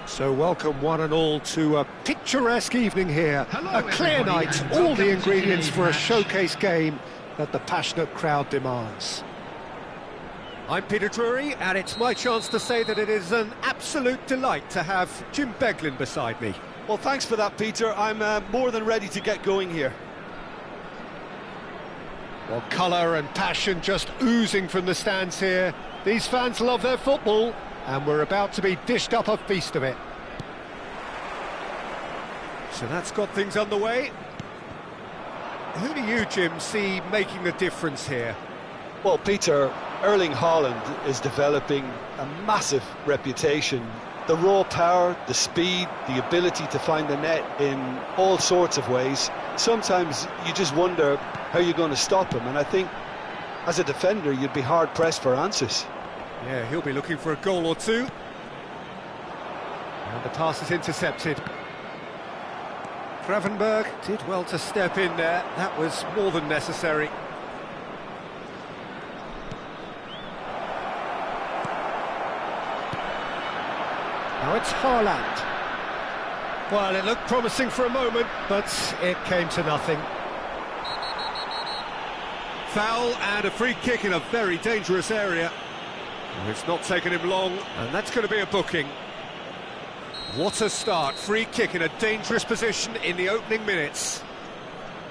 So welcome one and all to a picturesque evening here. A clear night, all the ingredients for a showcase game that the passionate crowd demands. I'm Peter Drury, and it's my chance to say that it is an absolute delight to have Jim Beglin beside me. Well, thanks for that, Peter. I'm more than ready to get going here. Well, colour and passion just oozing from the stands here. These fans love their football, and we're about to be dished up a feast of it. So that's got things underway. Who do you, Jim, see making the difference here? Well, Peter, Erling Haaland is developing a massive reputation. The raw power, the speed, the ability to find the net in all sorts of ways. Sometimes you just wonder how you're going to stop him, and I think as a defender you'd be hard-pressed for answers. Yeah, he'll be looking for a goal or two. And the pass is intercepted. Gravenberg did well to step in there. That was more than necessary. Now it's Haaland. Well, it looked promising for a moment, but it came to nothing. Foul and a free kick in a very dangerous area. It's not taken him long, and that's going to be a booking. What a start. Free kick in a dangerous position in the opening minutes.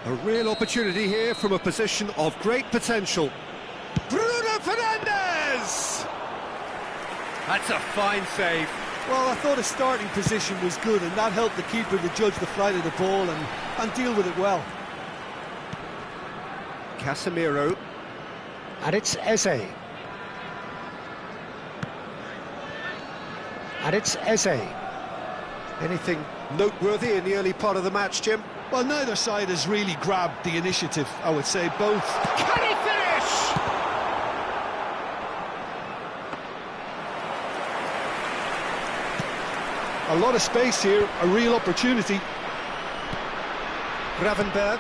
A real opportunity here from a position of great potential. Bruno Fernandes! That's a fine save. Well, I thought his starting position was good, and that helped the keeper to judge the flight of the ball and deal with it well. Casemiro. And it's Eze. And it's Eze. Anything noteworthy in the early part of the match, Jim? Well, neither side has really grabbed the initiative, I would say. Both. Can he finish? A lot of space here, a real opportunity. Gravenberg.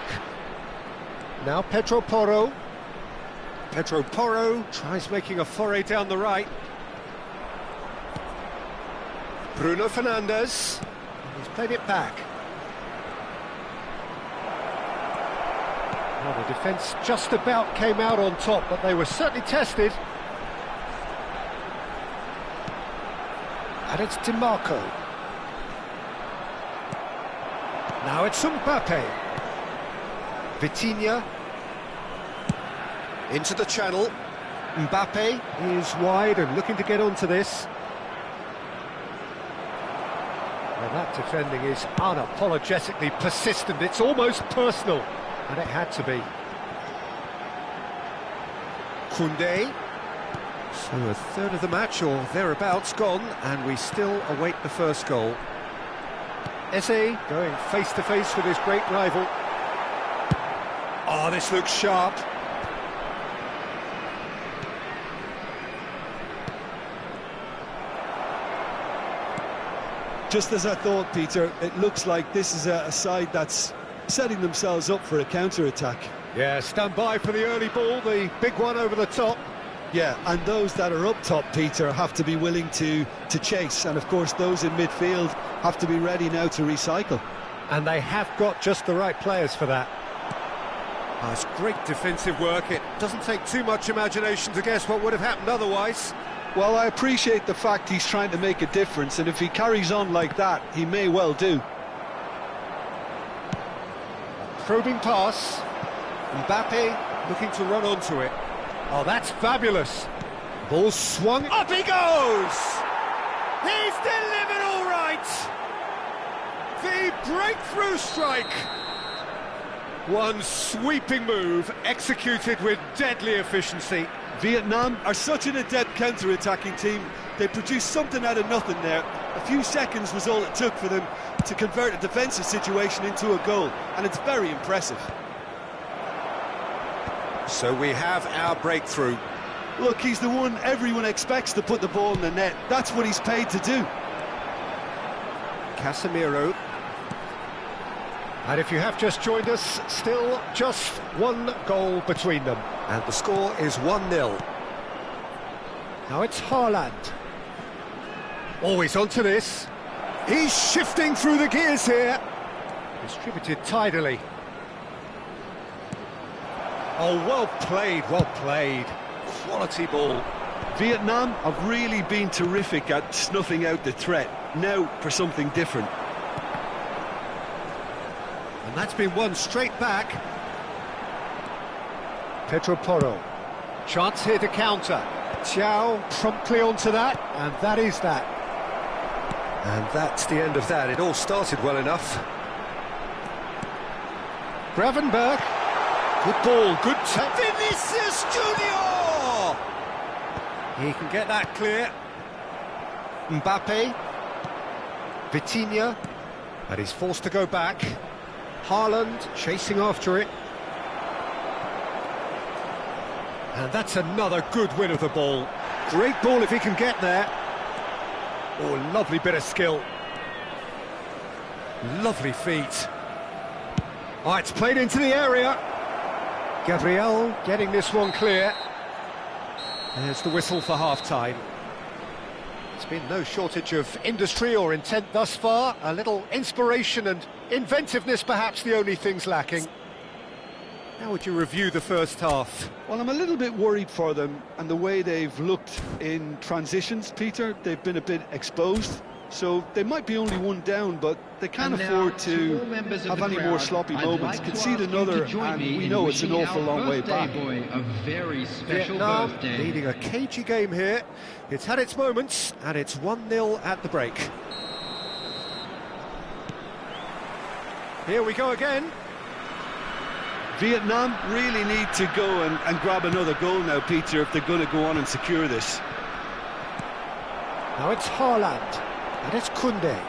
Now Pedro Porro. Pedro Porro tries making a foray down the right. Bruno Fernandes. He's played it back. Well, the defence just about came out on top, but they were certainly tested. And it's DiMarco. Now it's Mbappe. Vitinha. Into the channel. Mbappe is wide and looking to get onto this. Well, that defending is unapologetically persistent. It's almost personal. And it had to be. Koundé. So a third of the match or thereabouts gone, and we still await the first goal. Eze going face-to-face with his great rival. Oh, this looks sharp. Just as I thought, Peter, it looks like this is a side that's setting themselves up for a counter-attack. Yeah, stand by for the early ball, the big one over the top. Yeah, and those that are up top, Peter, have to be willing to chase. And, of course, those in midfield have to be ready now to recycle. And they have got just the right players for that. Oh, it's great defensive work. It doesn't take too much imagination to guess what would have happened otherwise. Well, I appreciate the fact he's trying to make a difference, and if he carries on like that, he may well do. Probing pass. Mbappe looking to run onto it. Oh, that's fabulous. Ball swung. Up he goes! He's delivered all right! The breakthrough strike. One sweeping move, executed with deadly efficiency. Vietnam are such an adept counter-attacking team. They produced something out of nothing there. A few seconds was all it took for them to convert a defensive situation into a goal, and it's very impressive. So we have our breakthrough. Look, he's the one everyone expects to put the ball in the net. That's what he's paid to do. Casemiro. And if you have just joined us, still just one goal between them. And the score is 1-0. Now it's Haaland. Always onto this. He's shifting through the gears here. Distributed tidily. Oh, well played, well played. Quality ball. Vietnam have really been terrific at snuffing out the threat. Now for something different. And that's been won straight back. Pedro Porro. Chance here to counter. Chow promptly onto that, and that is that. And that's the end of that. It all started well enough. Gravenberg. Good ball, good tap. Vinicius Junior! He can get that clear. Mbappe. Vitinha. And he's forced to go back. Haaland chasing after it. And that's another good win of the ball. Great ball if he can get there. Oh, lovely bit of skill. Lovely feet. Oh, it's played into the area. Gabriel getting this one clear. There's the whistle for half-time. There's been no shortage of industry or intent thus far. A little inspiration and inventiveness, perhaps the only things lacking. How would you review the first half? Well, I'm a little bit worried for them and the way they've looked in transitions, Peter. They've been a bit exposed, so they might be only one down, but they can't afford to have any more sloppy moments. Concede another, and we know it's an awful long way back. Vietnam leading a cagey game here. It's had its moments, and it's 1-0 at the break. Here we go again. Vietnam really need to go and grab another goal now, Peter, if they're going to go on and secure this. Now it's Haaland, and it's Koundé.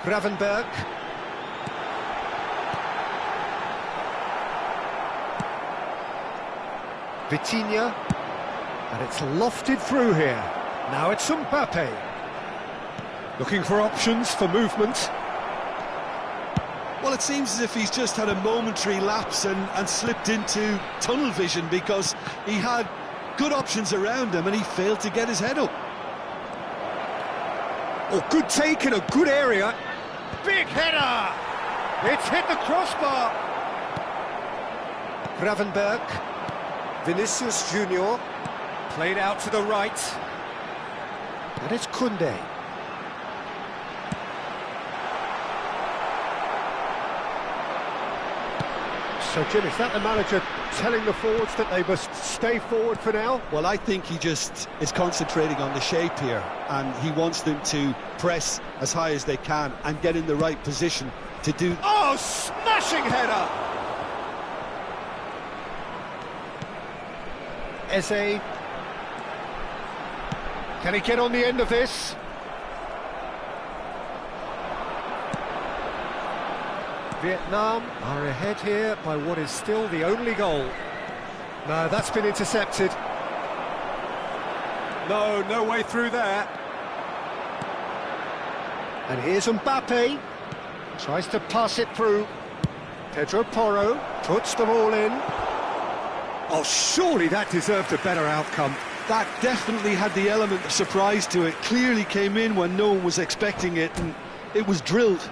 Gravenberg. Vitinha. And it's lofted through here. Now it's Mbappe. Looking for options for movement. Well, it seems as if he's just had a momentary lapse and slipped into tunnel vision, because he had good options around him and he failed to get his head up. Oh, good take in a good area. Big header! It's hit the crossbar. Gravenberg. Vinicius Junior. Played out to the right. And it's Koundé. So, Jim, is that the manager telling the forwards that they must stay forward for now? Well, I think he just is concentrating on the shape here, and he wants them to press as high as they can and get in the right position to do... Oh, smashing header! Eze. Can he get on the end of this? Vietnam are ahead here by what is still the only goal. No, that's been intercepted. No way through there. And here's Mbappe. Tries to pass it through. Pedro Porro puts them all in. Oh, surely that deserved a better outcome. That definitely had the element of surprise to it. Clearly came in when no one was expecting it, and it was drilled.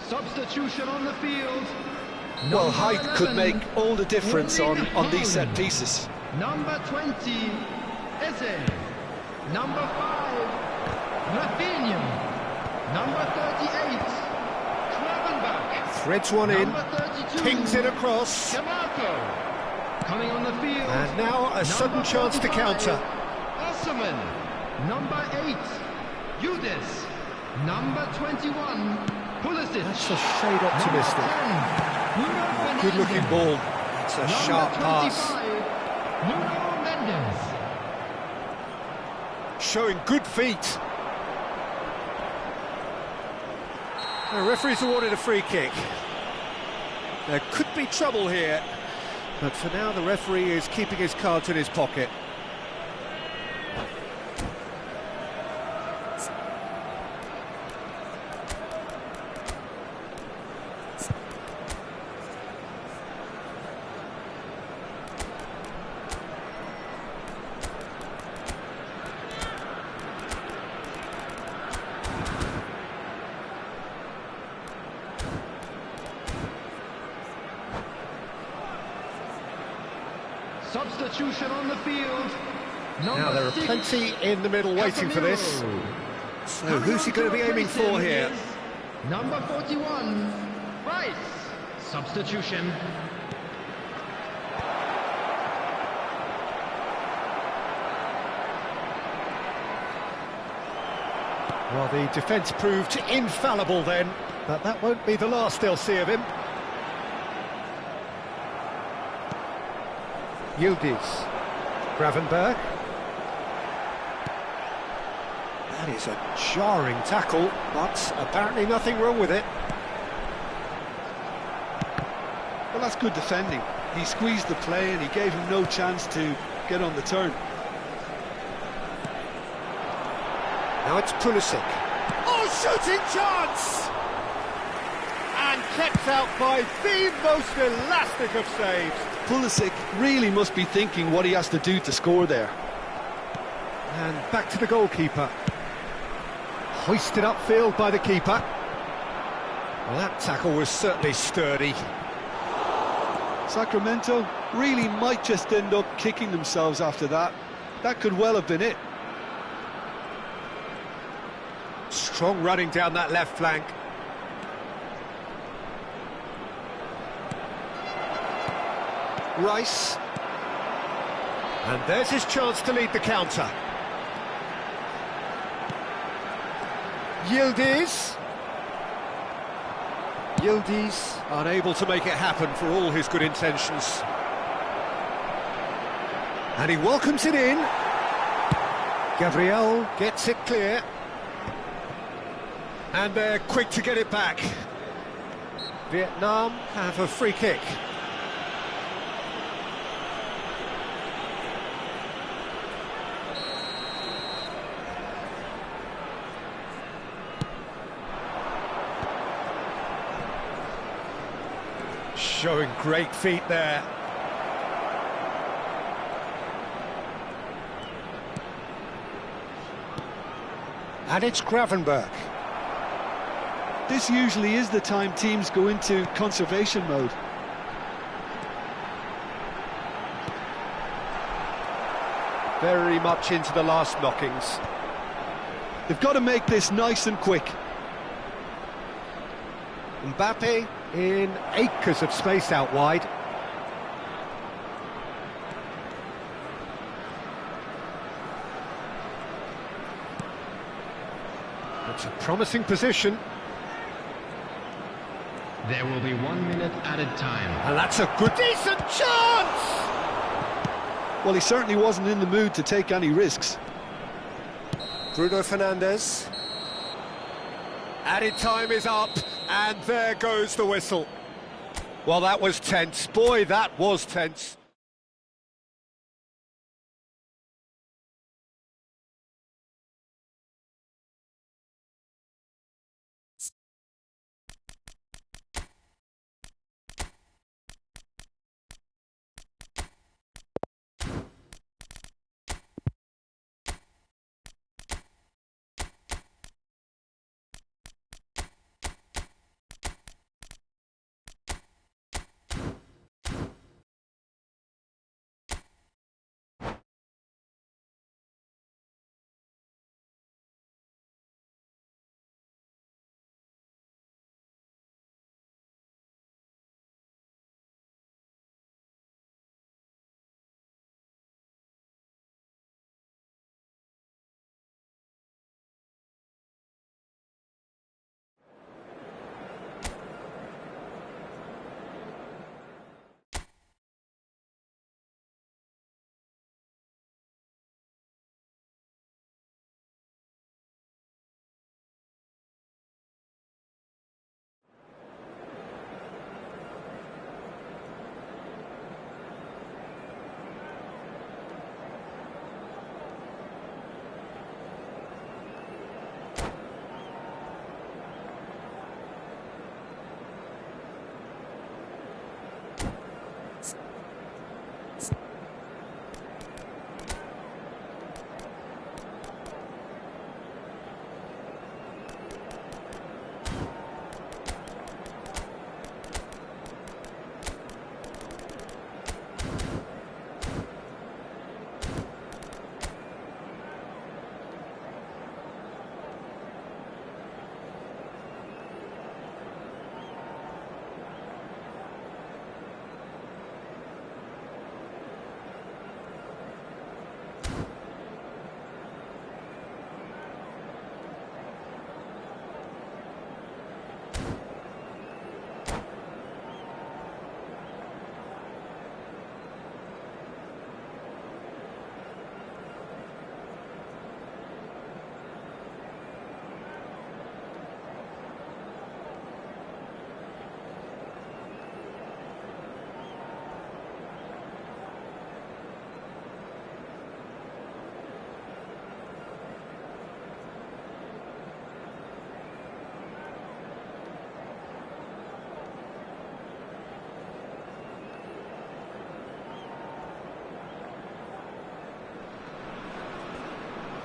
Substitution on the field. Well, height could make all the difference on these set pieces. Number 20, Eze. Number 5, Rafinha. Number 38, Gravenberg. Threads one in, Number 32, pings it across, chamuc. Coming on the field. and now a sudden chance to 45, counter. Osserman. Number 8, Udis. Number 21, Pulisic. That's a shade optimistic. Number 10, Bruno Good looking Fernandes. ball. It's a sharp pass. Bruno Mendes. Showing good feet. The referee's awarded a free kick. There could be trouble here, but for now the referee is keeping his cards in his pocket. Substitution on the field. Now there are 6, plenty in the middle waiting for this. Casemiro. So Coming who's he on going to be aiming replace him for here? is Number 41, Rice. Substitution. Well, the defence proved infallible then, but that won't be the last they'll see of him. Yildiz, Gravenberg. That is a jarring tackle, but apparently nothing wrong with it. Well, that's good defending. He squeezed the play and he gave him no chance to get on the turn. Now it's Pulisic. Oh, shooting chance! And kept out by the most elastic of saves. Pulisic really must be thinking what he has to do to score there. And back to the goalkeeper. Hoisted upfield by the keeper. Well, that tackle was certainly sturdy. Sacramento really might just end up kicking themselves after that. That could well have been it. Strong running down that left flank. Rice. And there's his chance to lead the counter. Yildiz. Yildiz unable to make it happen for all his good intentions. And he welcomes it in. Gabriel gets it clear. And they're quick to get it back. Vietnam have a free kick. Showing great feet there. And it's Gravenberg. This usually is the time teams go into conservation mode. Very much into the last knockings. They've got to make this nice and quick. Mbappe in acres of space out wide. It's a promising position. There will be 1 minute added time. And that's a good, decent chance! Well, he certainly wasn't in the mood to take any risks. Bruno Fernandes. Added time is up, and there goes the whistle. Well, that was tense. Boy, that was tense.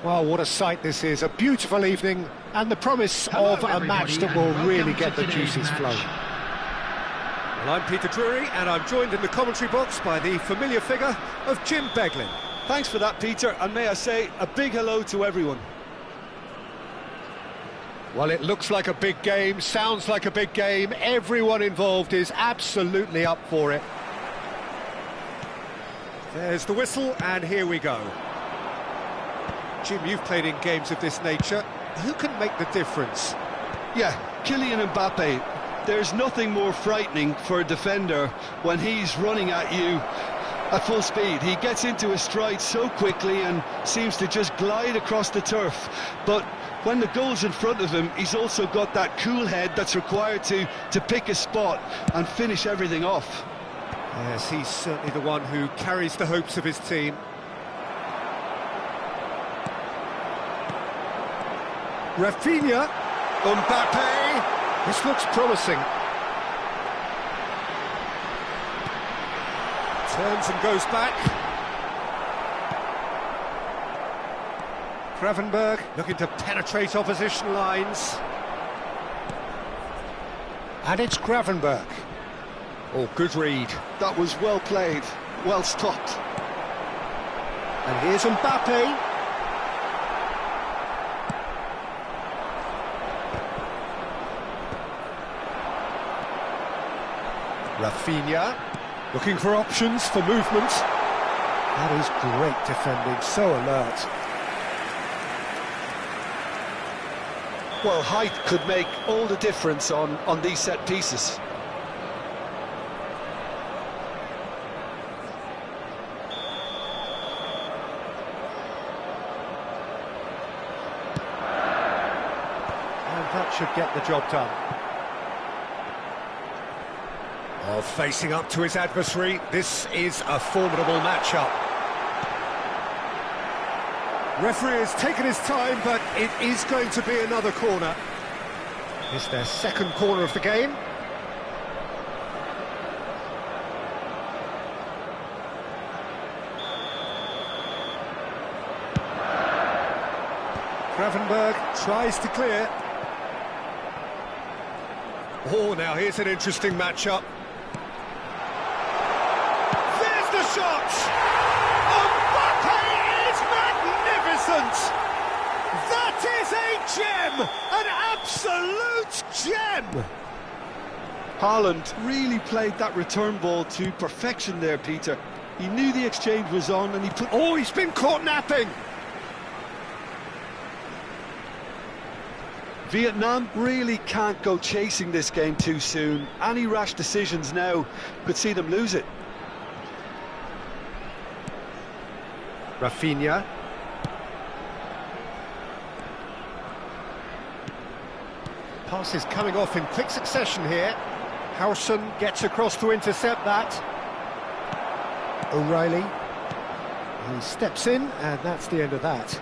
Well, what a sight this is. A beautiful evening and the promise of a match that will really get the juices flowing. Well, I'm Peter Drury, and I'm joined in the commentary box by the familiar figure of Jim Beglin. Thanks for that, Peter, and may I say a big hello to everyone. Well, it looks like a big game, sounds like a big game. Everyone involved is absolutely up for it. There's the whistle, and here we go. Jim, you've played in games of this nature. Who can make the difference? Yeah, Kylian Mbappe. There's nothing more frightening for a defender when he's running at you at full speed. He gets into his stride so quickly and seems to just glide across the turf. But when the goal's in front of him, he's also got that cool head that's required to pick a spot and finish everything off. Yes, he's certainly the one who carries the hopes of his team. Rafinha, Mbappe, This looks promising. turns and goes back. Gravenberg looking to penetrate opposition lines. And it's Gravenberg. Oh, good read. That was well played, well stopped. And here's Mbappe. Rafinha looking for options for movement. That is great defending, so alert. Well, height could make all the difference on these set pieces. And that should get the job done. Oh, facing up to his adversary, this is a formidable matchup. Referee has taken his time, but it is going to be another corner. It's their second corner of the game. Gravenberg tries to clear. Oh, now here's an interesting matchup. There's the shot! Mbappe is magnificent! That is a gem! An absolute gem! Haaland really played that return ball to perfection there, Peter. He knew the exchange was on and he put... Oh, he's been caught napping! Vietnam really can't go chasing this game too soon. Any rash decisions now could see them lose it. Rafinha. Passes coming off in quick succession here. Howson gets across to intercept that. O'Reilly. He steps in, and that's the end of that.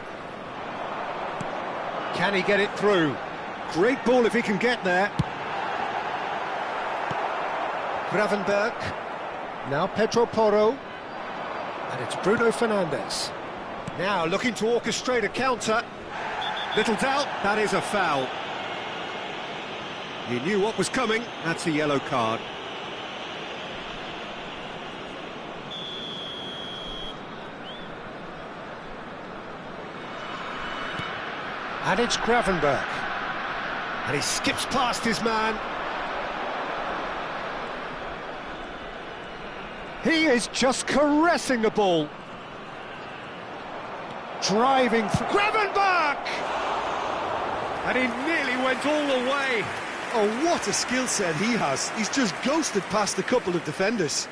Can he get it through? Great ball if he can get there. Gravenberg. Now Pedro Porro. And it's Bruno Fernandes. Now looking to orchestrate a counter. Little doubt, that is a foul. He knew what was coming, that's a yellow card. And it's Gravenberg. And he skips past his man. He is just caressing the ball. Driving through. Gravenberg! And he nearly went all the way. Oh, what a skill set he has. He's just ghosted past a couple of defenders.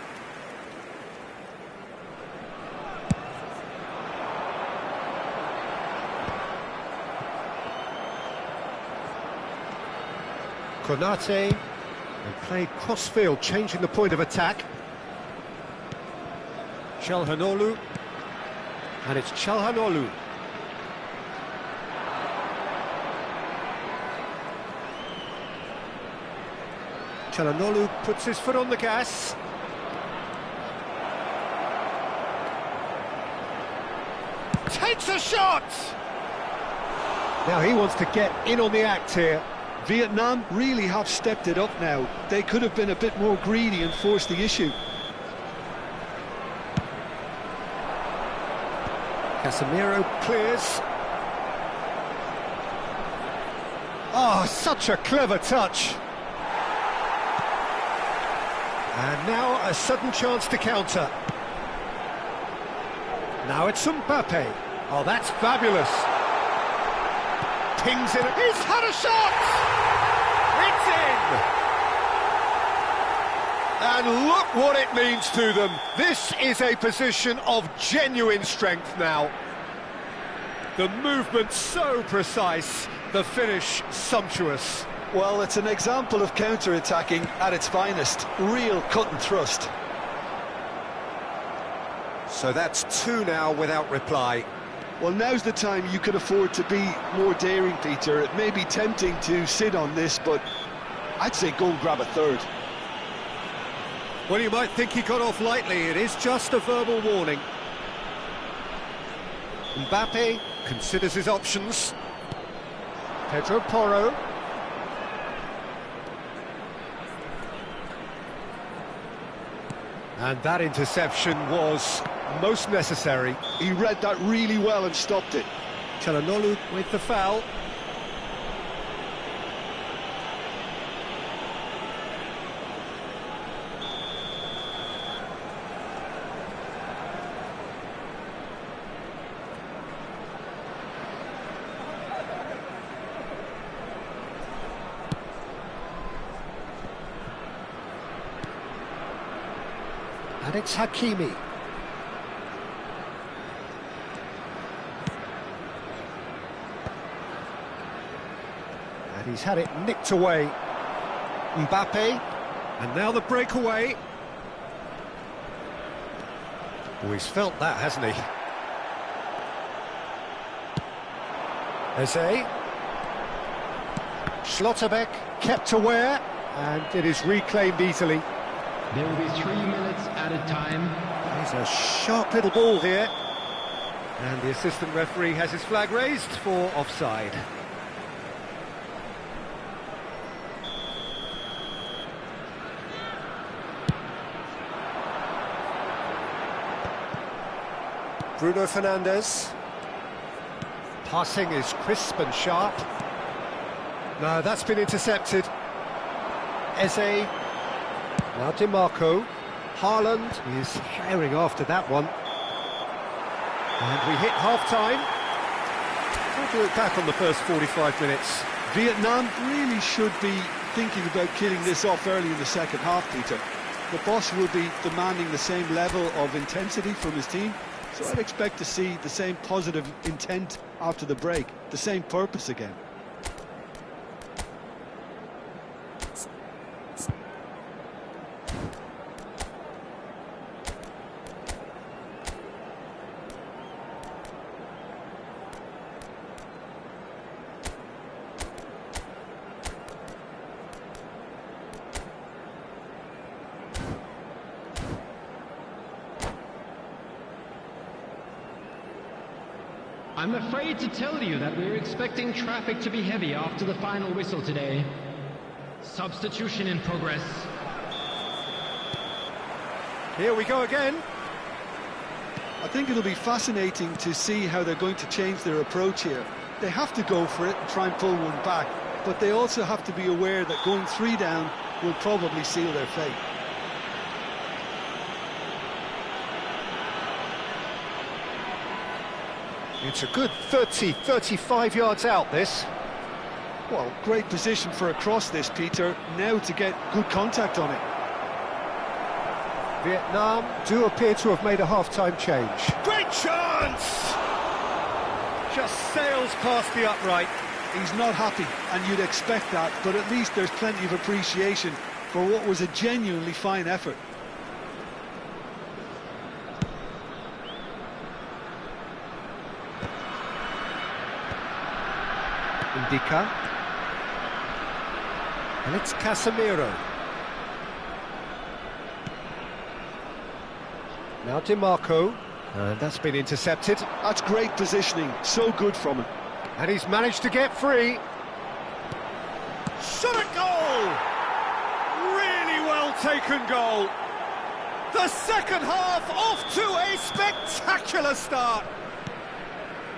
Konate. And played cross-field, changing the point of attack. Çalhanoğlu. And it's Çalhanoğlu. Çalhanoğlu puts his foot on the gas. Takes a shot! Now he wants to get in on the act here. Vietnam really have stepped it up now. They could have been a bit more greedy and forced the issue. Casemiro clears. Oh, such a clever touch. And now a sudden chance to counter. Now it's Mbappe. Oh, that's fabulous. Pings in. He's had a shot! It's in! And look what it means to them. This is a position of genuine strength now. The movement so precise, the finish sumptuous. Well, it's an example of counter-attacking at its finest. Real cut and thrust. So that's two now without reply. Well, now's the time you could afford to be more daring, Peter. It may be tempting to sit on this, but I'd say go and grab a third. Well, you might think he got off lightly. It is just a verbal warning. Mbappe considers his options. Pedro Porro. And that interception was most necessary. He read that really well and stopped it. Çalhanoğlu with the foul. And it's Hakimi. And he's had it nicked away. Mbappe, and now the breakaway. Oh, he's felt that, hasn't he? Eze. Schlotterbeck kept aware, and it is reclaimed easily. There will be 3 minutes added time. There's a sharp little ball here. And the assistant referee has his flag raised for offside. Bruno Fernandes. Passing is crisp and sharp. No, that's been intercepted. Eze. Now DiMarco. Haaland is herring after that one. And we hit half-time. How do we look back on the first 45 minutes? Vietnam really should be thinking about killing this off early in the second half, Peter. The boss will be demanding the same level of intensity from his team, so I'd expect to see the same positive intent after the break, the same purpose again. I'm afraid to tell you that we're expecting traffic to be heavy after the final whistle today. Substitution in progress. Here we go again. I think it'll be fascinating to see how they're going to change their approach here. They have to go for it and try and pull one back, but they also have to be aware that going 3 down will probably seal their fate. It's a good 30, 35 yards out, this. Well, great position for a cross this, Peter. Now to get good contact on it. Vietnam do appear to have made a half-time change. Great chance! Just sails past the upright. He's not happy, and you'd expect that, but at least there's plenty of appreciation for what was a genuinely fine effort. Indica. And it's Casemiro. Now DiMarco. And that's been intercepted. That's great positioning, so good from him. And he's managed to get free. Shot at goal! Really well taken goal. The second half off to a spectacular start.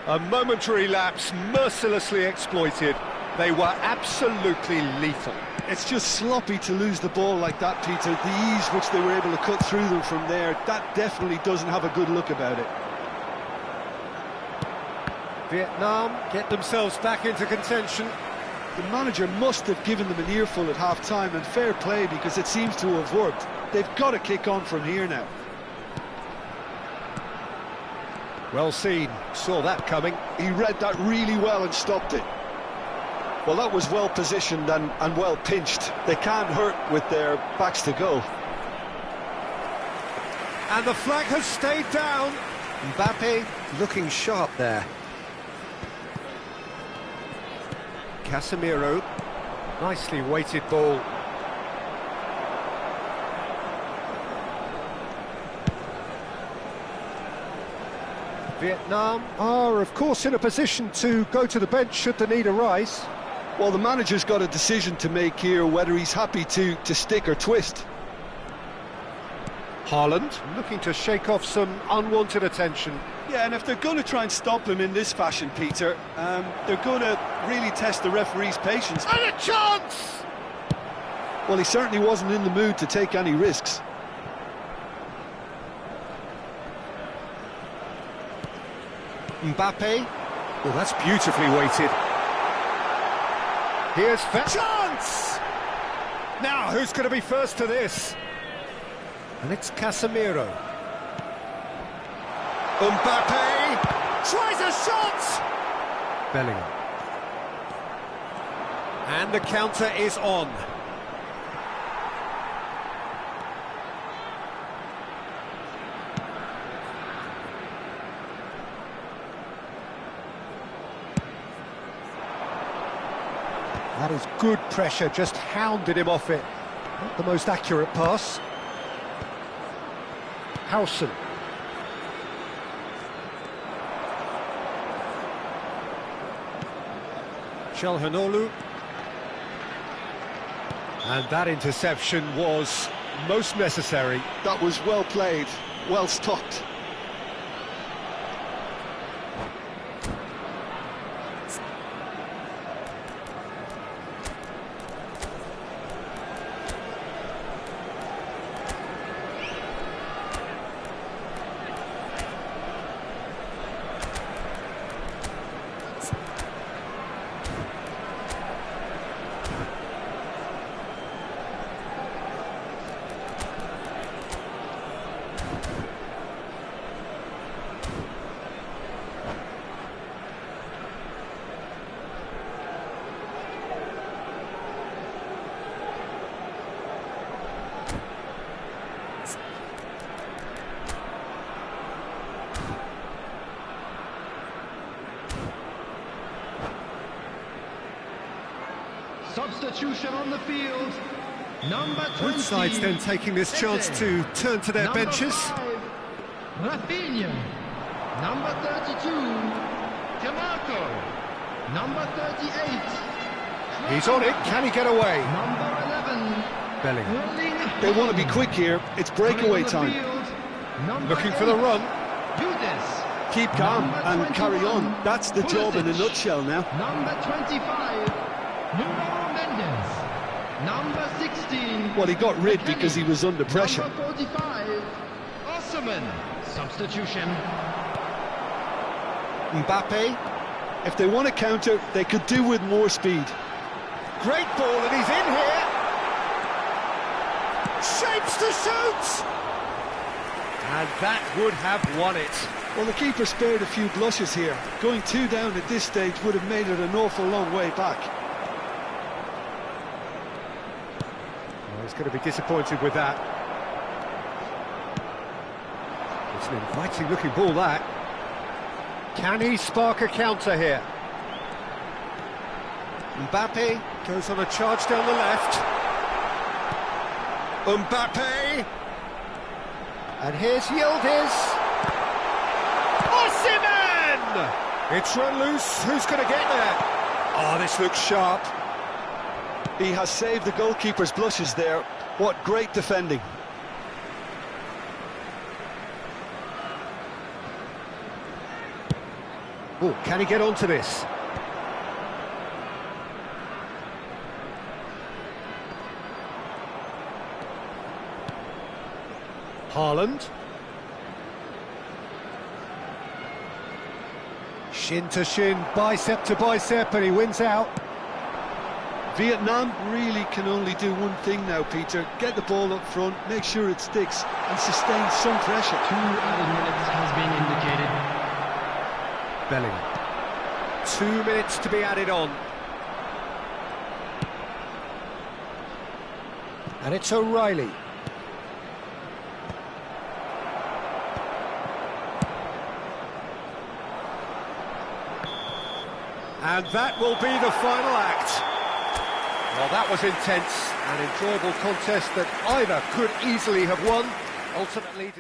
A momentary lapse mercilessly exploited. They were absolutely lethal. It's just sloppy to lose the ball like that, Peter. The ease which they were able to cut through them from there, that definitely doesn't have a good look about it. Vietnam get themselves back into contention. The manager must have given them an earful at half-time, and fair play, because it seems to have worked. They've got to kick on from here now. Well seen, saw that coming. He read that really well and stopped it. Well, that was well positioned and well pinched. They can't hurt with their backs to goal. And the flag has stayed down. Mbappe looking sharp there. Casemiro, nicely weighted ball. Vietnam are, of course, in a position to go to the bench should the need arise. Well, the manager's got a decision to make here, whether he's happy to stick or twist. Haaland looking to shake off some unwanted attention. Yeah, and if they're going to try and stop him in this fashion, Peter, they're going to really test the referee's patience. And a chance! Well, he certainly wasn't in the mood to take any risks. Mbappe, well, that's beautifully weighted. Here's Chance! Now, who's going to be first to this? And it's Casemiro. Mbappe tries a shot! Bellingham. And the counter is on. That is good pressure, just hounded him off it. Not the most accurate pass. Howson. Chalhanoglu. And that interception was most necessary. That was well played, well stopped. Substitution on the field. Number 20. Both sides then taking this chance to turn to their Number benches. 5, Rafinha. Number 32, Chamuc. Number 38. He's on it, can he get away? Number 11, Bellingham. Erling They want to be quick here. It's breakaway time. Looking for the run. Judas. Keep calm Number and 21, carry on. That's the job in a Pulisic. nutshell now. Number 25, Nuno Mendes. Number 16. Well, he got rid because he was under pressure. Number 45, Osman. Substitution. Mbappe. If they want to counter, they could do with more speed. Great ball, and he's in here. Shapes to shoot! And that would have won it. Well, the keeper spared a few blushes here. Going 2 down at this stage would have made it an awful long way back. Well, he's going to be disappointed with that. It's an inviting looking ball, that. Can he spark a counter here? Mbappe goes on a charge down the left. Mbappe! And here's Yildiz. Osimhen! It's run loose, who's going to get there? Oh, this looks sharp. He has saved the goalkeeper's blushes there. What great defending. Oh, can he get onto this? Haaland. Shin to shin, bicep to bicep, and he wins out. Vietnam really can only do one thing now, Peter. Get the ball up front, make sure it sticks, and sustain some pressure. 2 added minutes has been indicated. Bellingham. 2 minutes to be added on. And it's O'Reilly. And that will be the final act. Well, that was intense, an enjoyable contest that either could easily have won. Ultimately...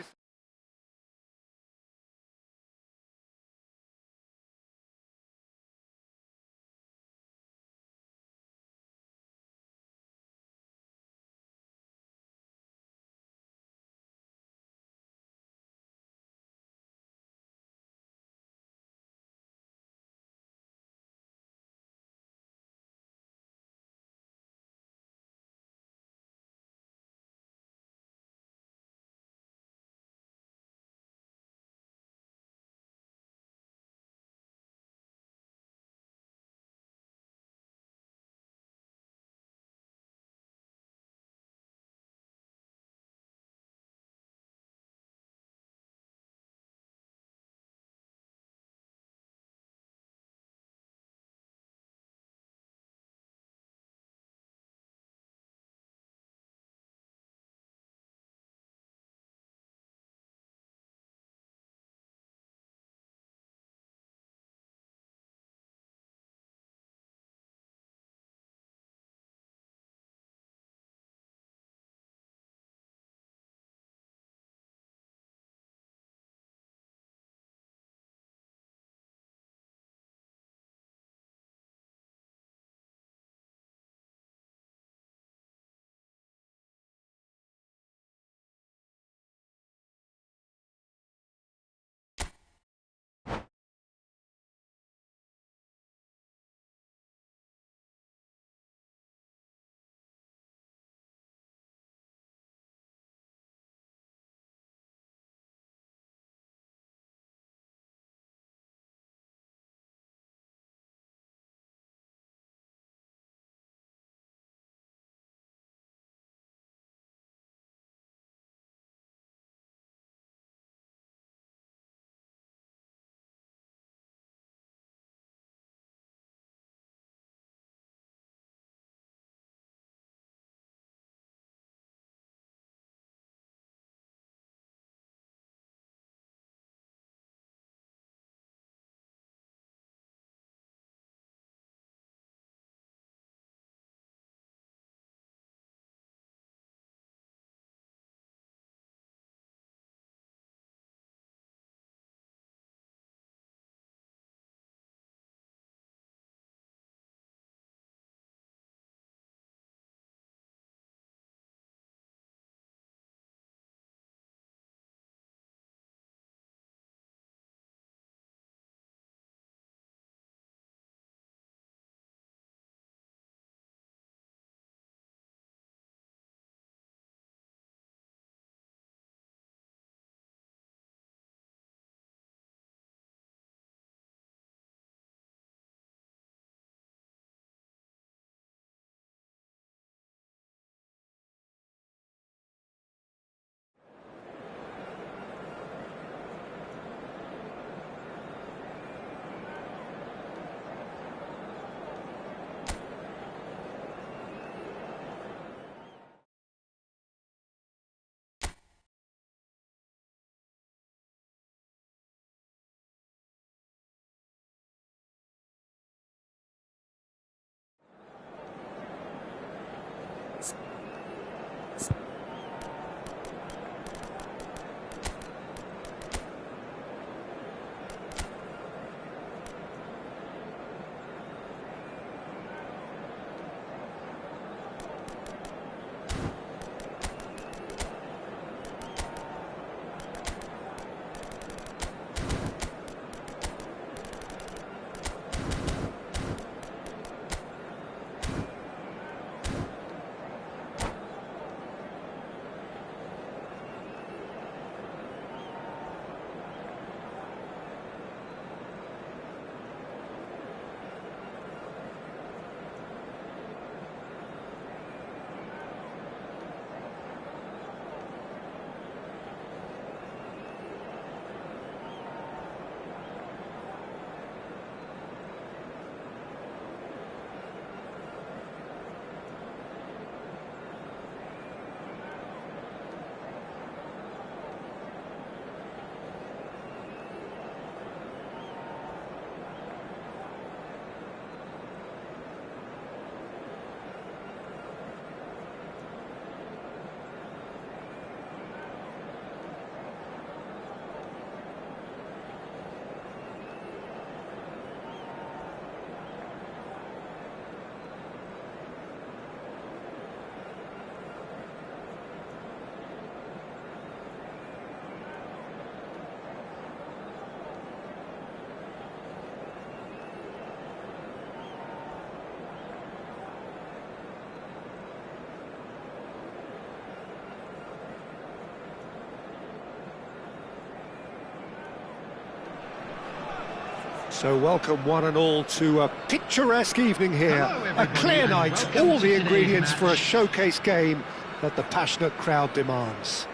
So welcome one and all to a picturesque evening here. Hello, A everybody, clear and night, welcome all to the today's ingredients for a match. showcase game that the passionate crowd demands.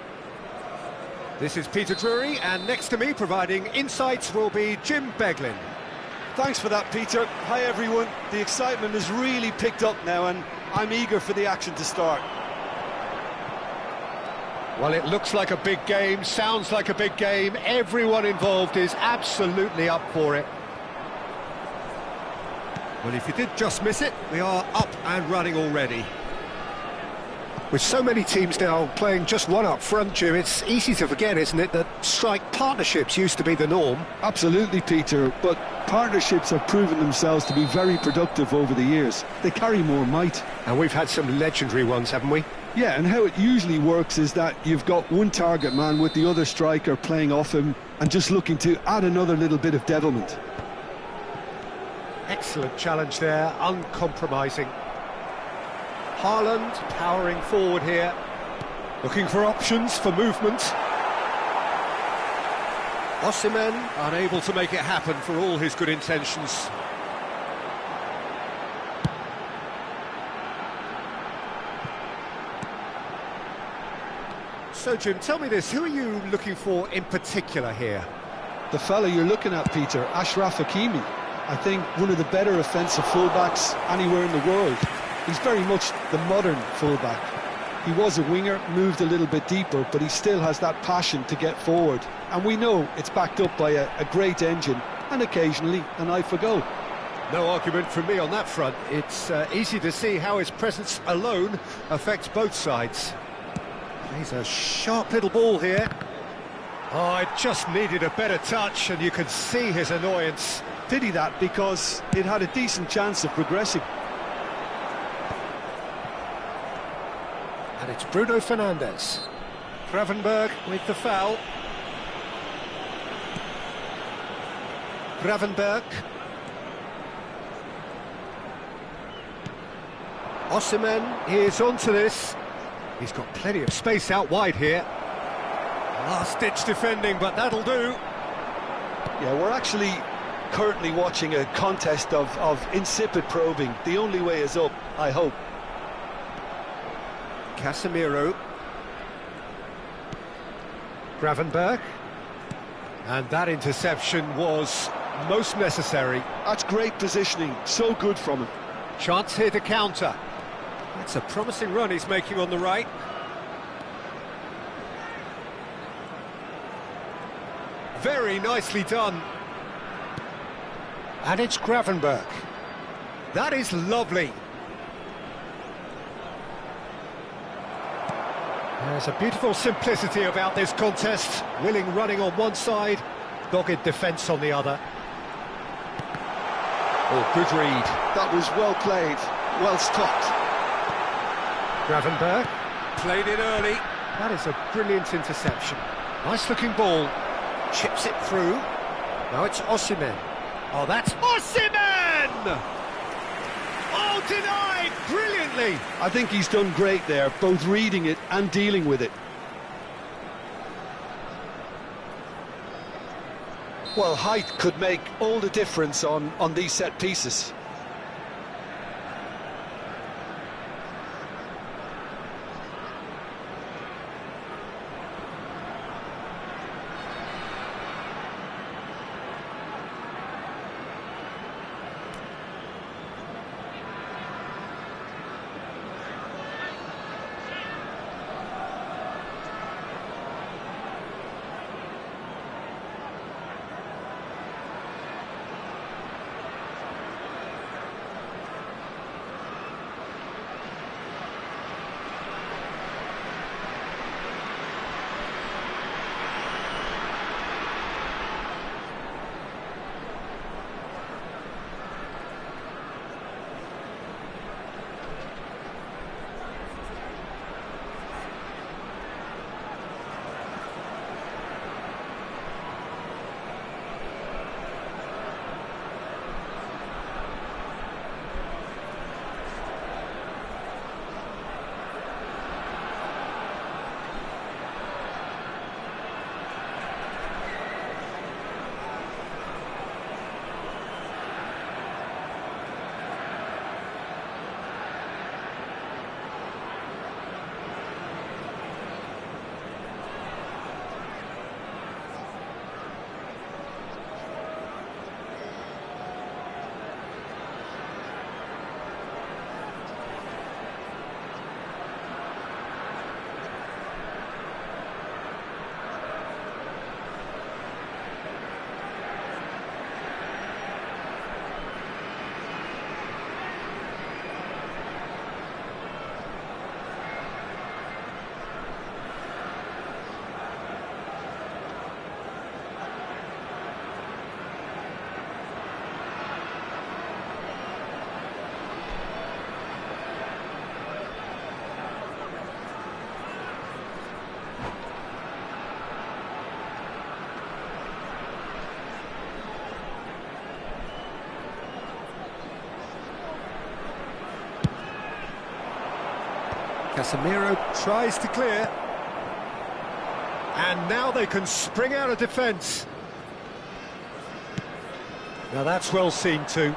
This is Peter Drury, and next to me providing insights will be Jim Beglin. Thanks for that, Peter. Hi, everyone. The excitement has really picked up now, and I'm eager for the action to start. Well, it looks like a big game, sounds like a big game. Everyone involved is absolutely up for it. Well, if you did just miss it, we are up and running already. With so many teams now playing just one up front, Jim, it's easy to forget, isn't it, that strike partnerships used to be the norm. Absolutely, Peter, but partnerships have proven themselves to be very productive over the years. They carry more might. And we've had some legendary ones, haven't we? Yeah, and how it usually works is that you've got one target man with the other striker playing off him and just looking to add another little bit of devilment. Excellent challenge there, uncompromising. Haaland powering forward here, looking for options for movement. Osimhen unable to make it happen for all his good intentions. So, Jim, tell me this, who are you looking for in particular here? The fella you're looking at, Peter, Ashraf Hakimi. I think one of the better offensive fullbacks anywhere in the world. He's very much the modern fullback. He was a winger, moved a little bit deeper, but he still has that passion to get forward. And we know it's backed up by a great engine and occasionally an eye for goal. No argument from me on that front. It's easy to see how his presence alone affects both sides. He's a sharp little ball here. Oh, it just needed a better touch, and you could see his annoyance. Pity that, because it had a decent chance of progressing. And it's Bruno Fernandes. Gravenberg with the foul. Gravenberg. Osimhen is onto this. He's got plenty of space out wide here. Last-ditch defending, but that'll do. Yeah, we're actually currently watching a contest of insipid probing. The only way is up, I hope. Casemiro. Gravenberg. And that interception was most necessary. That's great positioning, so good from him. Chance here to counter. That's a promising run he's making on the right. Very nicely done. And it's Gravenberg. That is lovely. There's a beautiful simplicity about this contest. Willing running on one side, dogged defence on the other. Oh, good read. That was well played, well stopped. Gravenberg. Played it early. That is a brilliant interception. Nice looking ball. Chips it through. Now it's Osimhen. Oh, that's Osimhen! Oh, denied brilliantly. I think he's done great there, both reading it and dealing with it. Well, height could make all the difference on these set pieces. Casemiro tries to clear. And now they can spring out of defence. Now that's well seen too.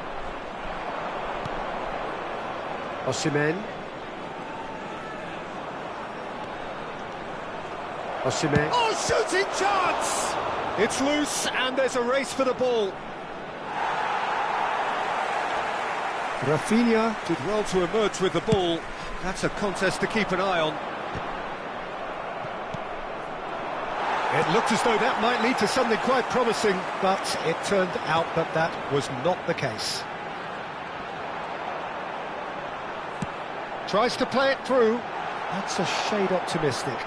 Osimhen. Osimhen. Oh, shooting chance! It's loose and there's a race for the ball. Rafinha. Did well to emerge with the ball. That's a contest to keep an eye on. It looked as though that might lead to something quite promising, but it turned out that that was not the case. Tries to play it through. That's a shade optimistic.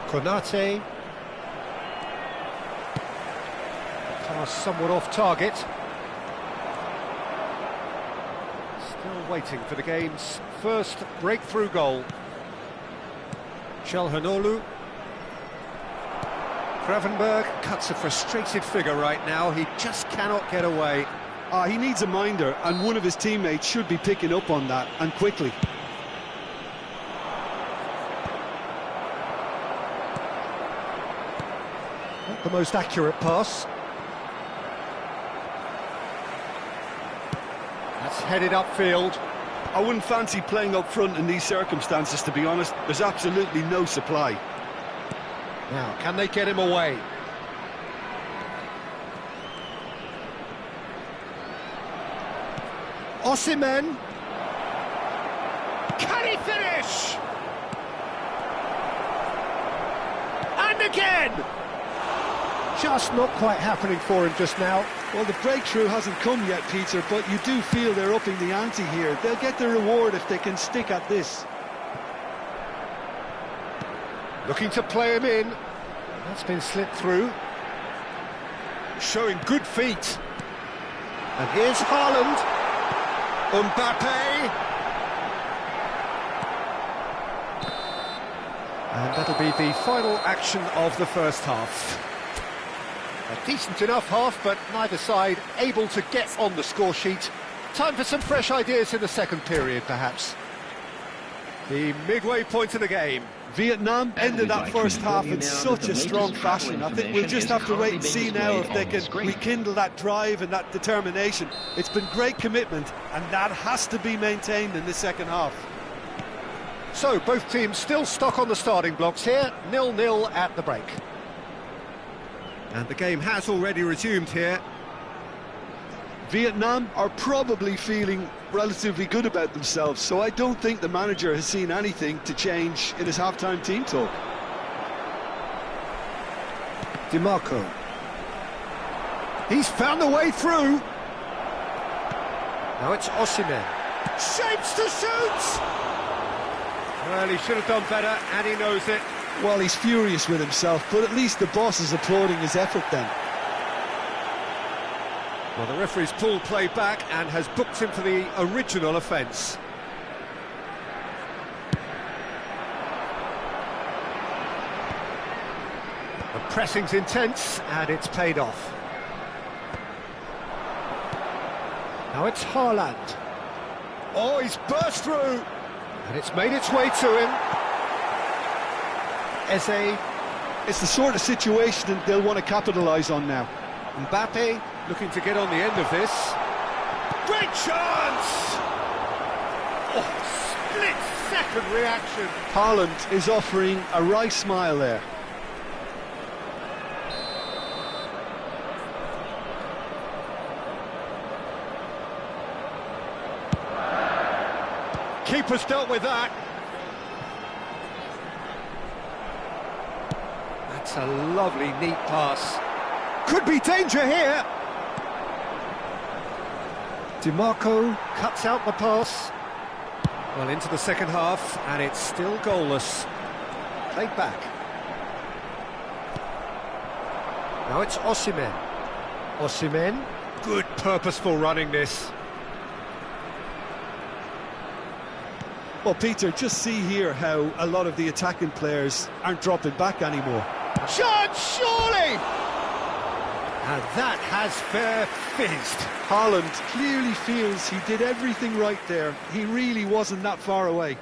Konate. Pass somewhat off target. Still waiting for the game's first breakthrough goal. Çalhanoğlu. Gravenberg cuts a frustrated figure right now. He just cannot get away. He needs a minder, and one of his teammates should be picking up on that, and quickly. Not the most accurate pass. That's headed upfield. I wouldn't fancy playing up front in these circumstances, to be honest. There's absolutely no supply. Now, can they get him away? Osimhen. Can he finish? And again! Just not quite happening for him just now. Well, the breakthrough hasn't come yet, Peter, but you do feel they're upping the ante here. They'll get the reward if they can stick at this. Looking to play him in. That's been slipped through. Showing good feet. And here's Haaland. Mbappe. And that'll be the final action of the first half. A decent enough half, but neither side able to get on the score sheet. Time for some fresh ideas in the second period, perhaps. The midway point of the game. Vietnam ended that first half in such a strong fashion. I think we'll just have to wait and see now if they can rekindle that drive and that determination. It's been great commitment, and that has to be maintained in the second half. So, both teams still stuck on the starting blocks here, 0-0 at the break. And the game has already resumed here. Vietnam are probably feeling relatively good about themselves, so I don't think the manager has seen anything to change in his half-time team talk. DiMarco. He's found a way through. Now it's Osimhen. Shapes to shoot! Well, he should have done better, and he knows it. Well, he's furious with himself, but at least the boss is applauding his effort then. Well, the referee's pulled play back and has booked him for the original offence. The pressing's intense, and it's paid off. Now it's Haaland. Oh, he's burst through! And it's made its way to him. Eze. It's the sort of situation they'll want to capitalise on now. Mbappe looking to get on the end of this. Great chance! Oh, split-second reaction. Haaland is offering a wry smile there. Keeper's dealt with that. That's a lovely, neat pass. Could be danger here. DiMarco cuts out the pass. Well, into the second half, and it's still goalless. Played back. Now it's Osimhen. Osimhen. Good purposeful running this. Well, Peter, just see here how a lot of the attacking players aren't dropping back anymore. Chance, surely! And that has fair fizzed. Haaland clearly feels he did everything right there. He really wasn't that far away.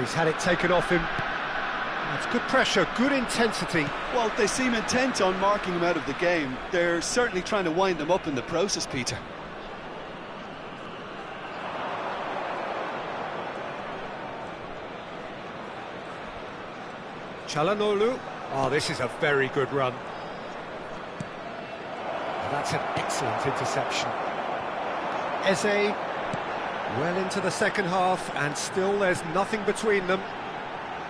He's had it taken off him. That's good pressure, good intensity. Well, they seem intent on marking him out of the game. They're certainly trying to wind him up in the process, Peter. Çalhanoğlu. Oh, this is a very good run. That's an excellent interception. Eze, well into the second half, and still there's nothing between them.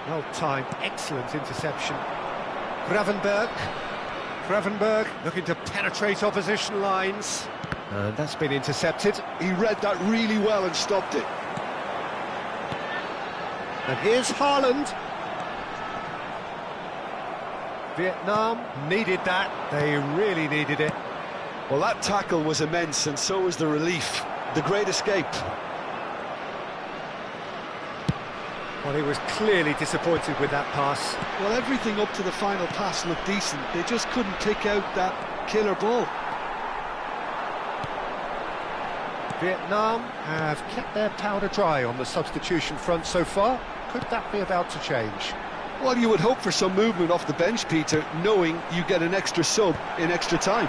Well timed, excellent interception. Gravenberg looking to penetrate opposition lines. And that's been intercepted. He read that really well and stopped it. And here's Haaland. Vietnam needed that. They really needed it. Well, that tackle was immense, and so was the relief. The great escape. Well, he was clearly disappointed with that pass. Well, everything up to the final pass looked decent. They just couldn't pick out that killer ball. Vietnam have kept their powder dry on the substitution front so far. Could that be about to change? Well, you would hope for some movement off the bench, Peter, knowing you get an extra sub in extra time.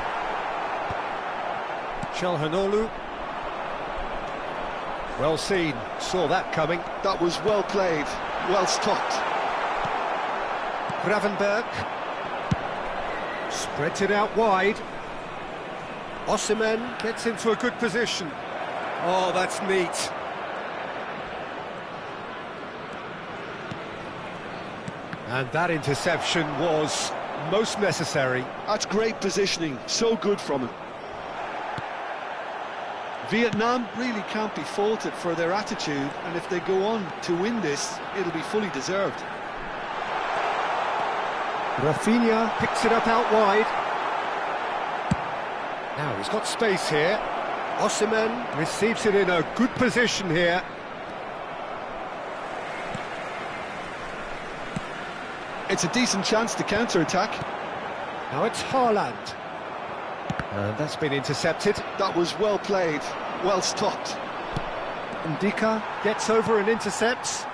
Çalhanoğlu. Well seen, saw that coming. That was well played, well stopped. Gravenberg. Spreads it out wide. Osimhen gets into a good position. Oh, that's neat. And that interception was most necessary. That's great positioning, so good from him. Vietnam really can't be faulted for their attitude, and if they go on to win this, it'll be fully deserved. Rafinha picks it up out wide. Now he's got space here. Osimhen receives it in a good position here. It's a decent chance to counter-attack. Now it's Haaland. And that's been intercepted. That was well played, well stopped. Ndika gets over and intercepts.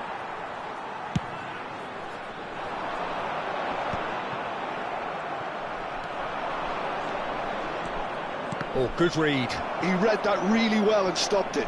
Oh, good read. He read that really well and stopped it.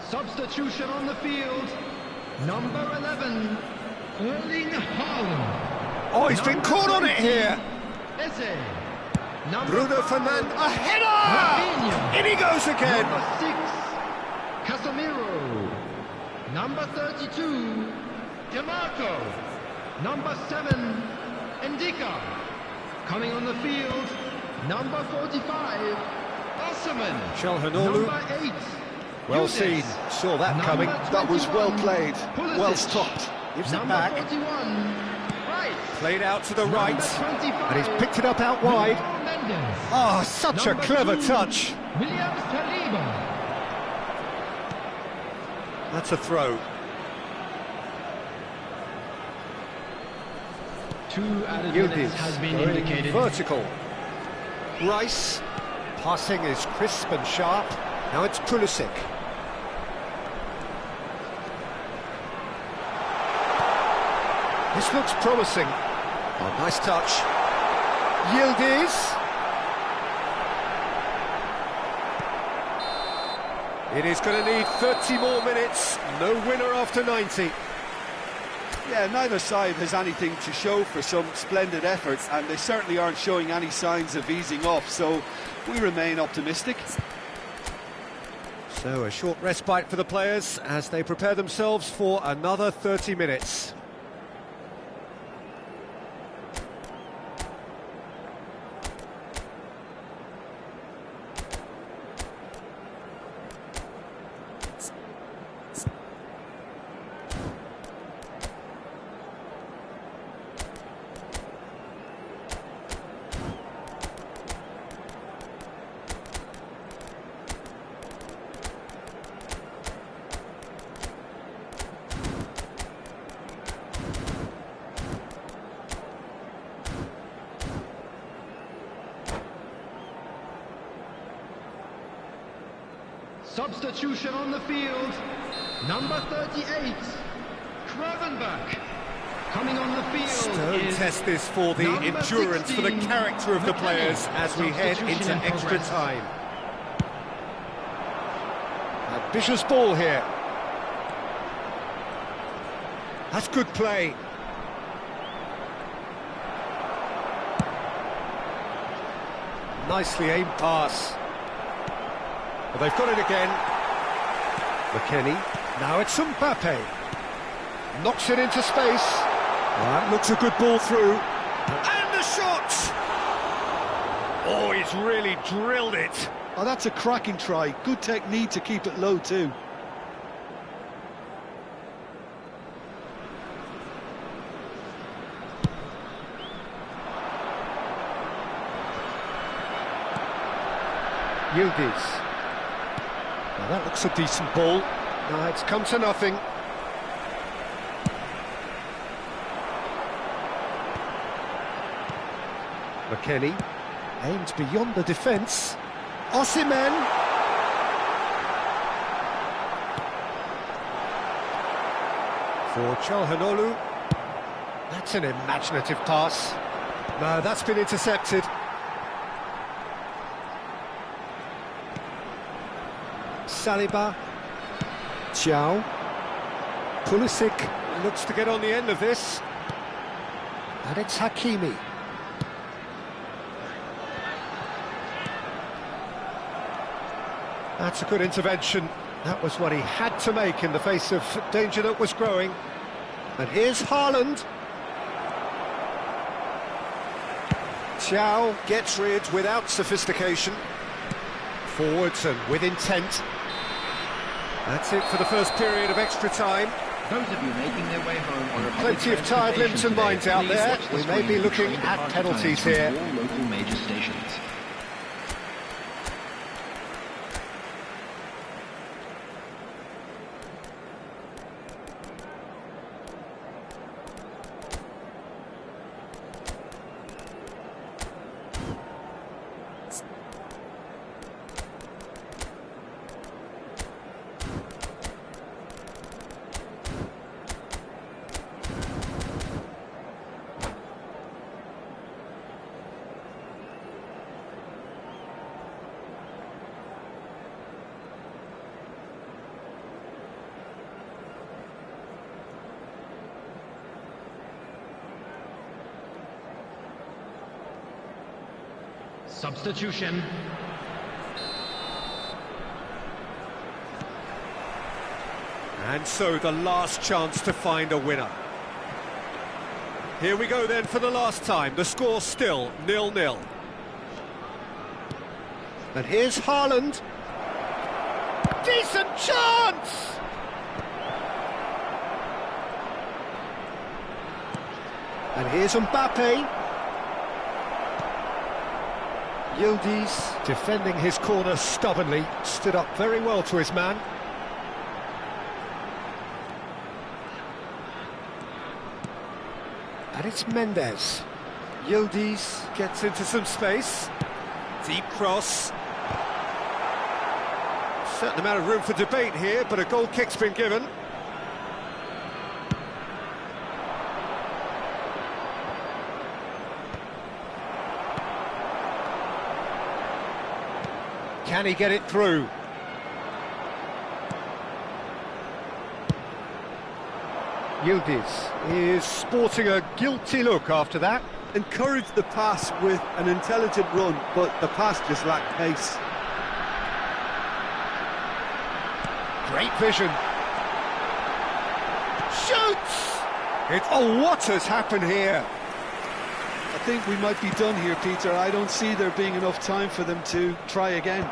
Substitution on the field, number 11, Erling Haaland. Oh, he's been caught on it here. Eze. Bruno Fernandes, a header! In he goes again. Number 6, Casemiro. Number 32, DeMarco. Number 7, Ndika. Coming on the field, number 45, Osimhen. Çalhanoğlu. Number 8. Well seen, saw that coming. That was well played, well stopped. Gives it Number back. 41, right. Played out to the Number right. 25, And he's picked it up out wide. Mendes. Oh, such a Number clever 2, touch. Williams Saliba. That's a throw. 2 added minutes has been going indicated. vertical. Rice, passing is crisp and sharp. Now it's Pulisic. This looks promising. Oh, nice touch. Yildiz. It is going to need 30 more minutes. No winner after 90. Yeah, neither side has anything to show for some splendid efforts, and they certainly aren't showing any signs of easing off, so we remain optimistic. So a short respite for the players as they prepare themselves for another 30 minutes. Substitution on the field. Number 38, Kravenberg. Coming on the field Don't is test this for the number endurance, for the 16, character of the players as we head Substitution into in extra progress. time. Ambitious ball here. That's good play. Nicely aimed pass. Well, they've got it again. McKennie. Now it's Mbappe. Knocks it into space. That looks a good ball through. And the shot! Oh, he's really drilled it. Oh, that's a cracking try. Good technique to keep it low too. Yildiz. Now that looks a decent ball. No, it's come to nothing. McKennie aims beyond the defence. Osimhen. For Çalhanoğlu. That's an imaginative pass. No, that's been intercepted. Saliba. Ciao. Pulisic looks to get on the end of this. And it's Hakimi. That's a good intervention. That was what he had to make in the face of danger that was growing. And here's Haaland. Ciao gets rid without sophistication. Forwards and with intent. That's it for the first period of extra time. Those of you making their way home on public Plenty of tired limbs and transportation minds out today, there. please watch the We may be screen looking showing the at departure penalties times here. from all local major stations. substitution. And so the last chance to find a winner. Here we go then for the last time. The score still 0-0. And here's Haaland. Decent chance! And here's Mbappe. Yildiz defending his corner stubbornly, stood up very well to his man. And it's Mendes. Yildiz Gets into some space. Deep cross. Certain amount of room for debate here, but a goal kick's been given. Can he get it through? Yildiz is sporting a guilty look after that. Encouraged the pass with an intelligent run, but the pass just lacked pace. Great vision. Shoots! Oh, what has happened here? I think we might be done here, Peter. I don't see there being enough time for them to try again.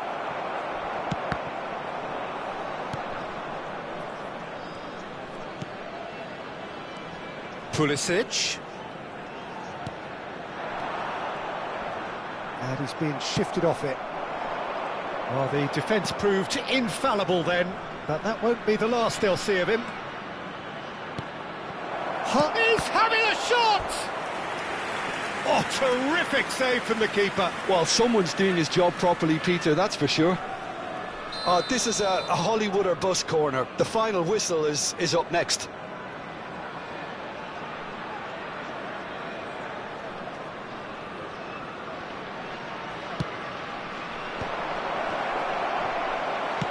Pulisic. And he's been shifted off it. Well, the defence proved infallible then, but that won't be the last they'll see of him. He's having a shot! Oh, terrific save from the keeper. Well, someone's doing his job properly, Peter, that's for sure. This is a Hollywood or bust corner. The final whistle is up next.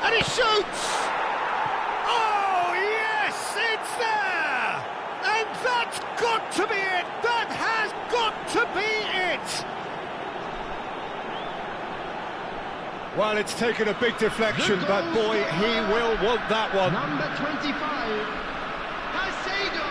And he shoots! Oh, yes, it's there! And that's got to be it! That has got to be it! Well, it's taken a big deflection, but boy, he will want that one. Number 25, Caicedo!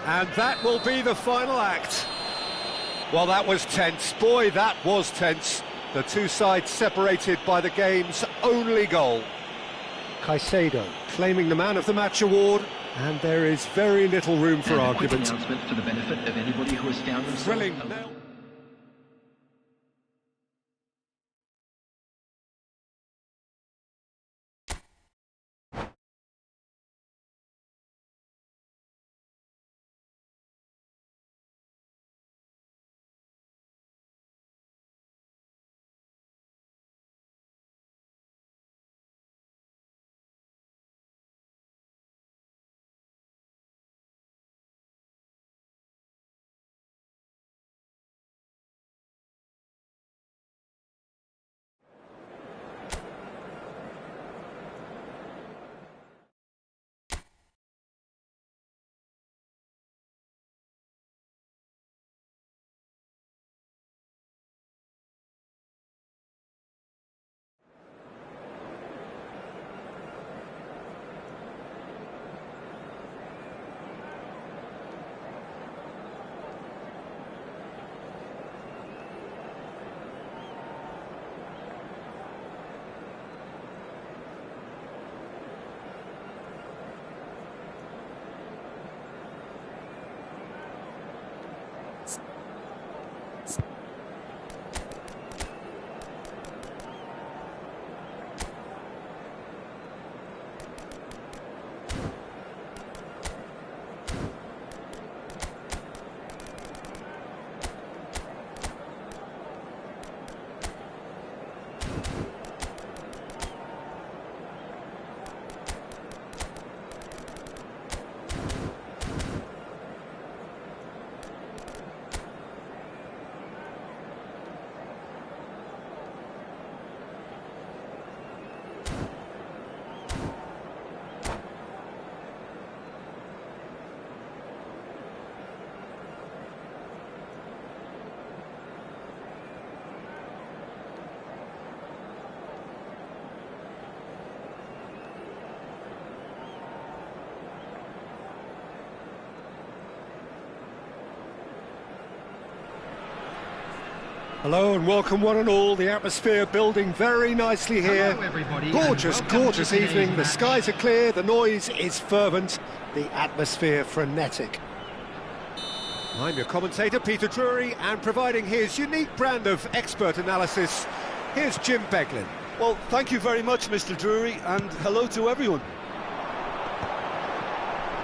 And that will be the final act. Well, that was tense. Boy, that was tense. The two sides separated by the game's only goal. Caicedo claiming the Man of the Match award, and there is very little room for And a quick argument. announcement for the benefit of anybody who has found themselves... Thrilling. Hello and welcome one and all. The atmosphere building very nicely here. Hello, everybody, Gorgeous, and welcome gorgeous to today's evening. The match. skies are clear, the noise is fervent, the atmosphere frenetic. I'm your commentator, Peter Drury, and providing his unique brand of expert analysis, here's Jim Beglin. Well, thank you very much, Mr. Drury, and hello to everyone.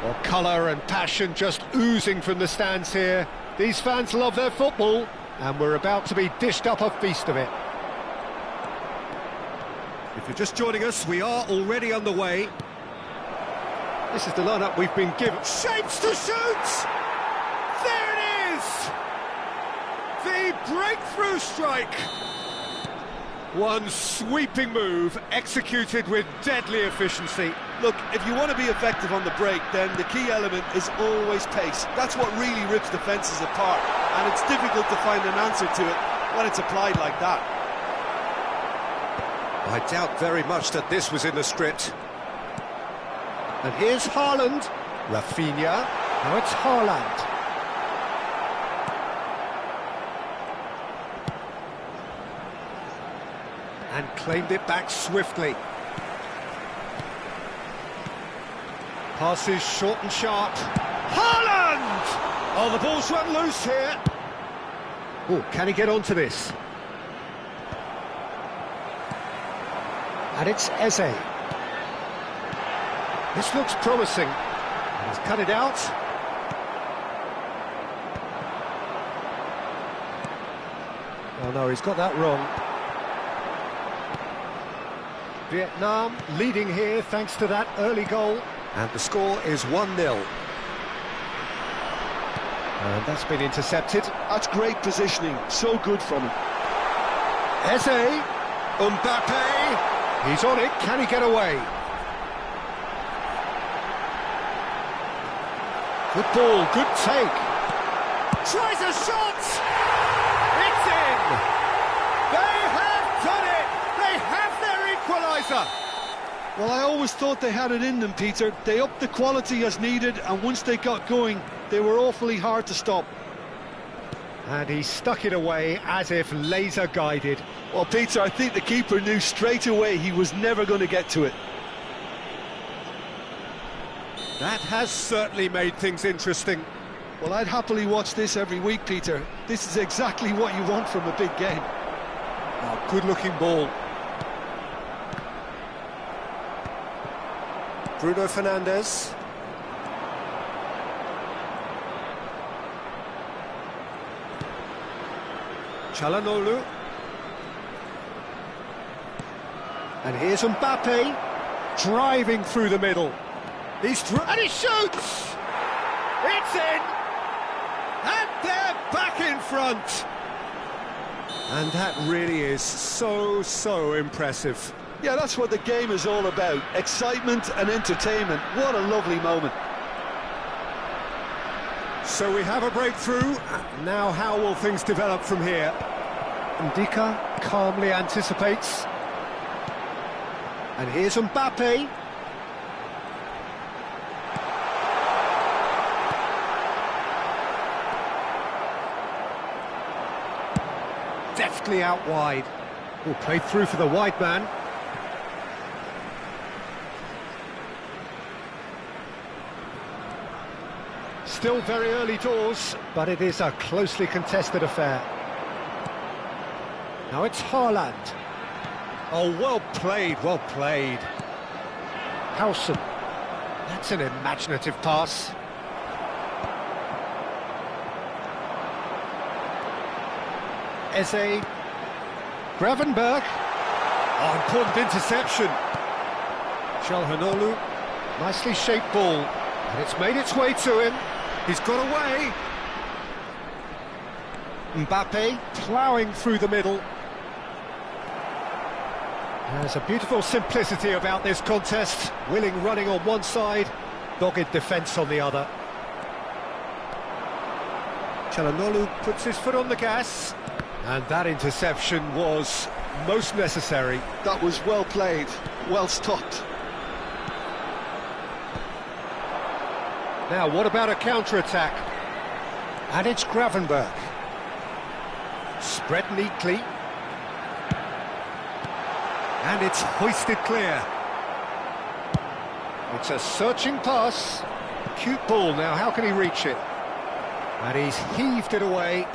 Well, colour and passion just oozing from the stands here. These fans love their football, and we're about to be dished up a feast of it. If you're just joining us, we are already underway. This is the lineup we've been given. Shapes to shoot! There it is! The breakthrough strike! One sweeping move, executed with deadly efficiency. Look, if you want to be effective on the break, then the key element is always pace. That's what really rips defences apart, and it's difficult to find an answer to it when it's applied like that. I doubt very much that this was in the script. And here's Haaland. Rafinha. Now it's Haaland. And claimed it back swiftly. Passes short and sharp. Haaland! Oh, the ball's run loose here. Oh, can he get onto this? And it's Eze. This looks promising. He's cut it out. Oh no, he's got that wrong. Vietnam leading here thanks to that early goal. And the score is 1-0. And that's been intercepted. That's great positioning, so good from him. Eze. Mbappe! He's on it, can he get away? Good ball, good take. Tries a shot! It's in! They have done it! They have their equaliser! Well, I always thought they had it in them, Peter. They upped the quality as needed, and once they got going, they were awfully hard to stop. And he stuck it away as if laser guided. Well, Peter, I think the keeper knew straight away he was never going to get to it. That has certainly made things interesting. Well, I'd happily watch this every week, Peter. This is exactly what you want from a big game. Oh, good-looking ball. Bruno Fernandes. Çalhanoğlu. And here's Mbappe, driving through the middle. And he shoots! It's in! And they're back in front! And that really is so impressive. Yeah, that's what the game is all about. Excitement and entertainment. What a lovely moment. So we have a breakthrough. Now how will things develop from here? Ndika calmly anticipates. And here's Mbappe. Deftly out wide. Oh, played through for the wide man. Still very early doors, but it is a closely contested affair. Now it's Haaland. Oh, well played, well played. Howson. That's an imaginative pass. Eze. Gravenberch. Oh, important interception. Çalhanoğlu. Nicely shaped ball. And it's made its way to him. He's got away. Mbappe ploughing through the middle. There's a beautiful simplicity about this contest. Willing running on one side, dogged defence on the other. Çalhanoğlu puts his foot on the gas. And that interception was most necessary. That was well played, well stopped. Now, what about a counter-attack? And it's Gravenberch. Spread neatly. And it's hoisted clear. It's a searching pass. Cute ball now, how can he reach it? And he's heaved it away.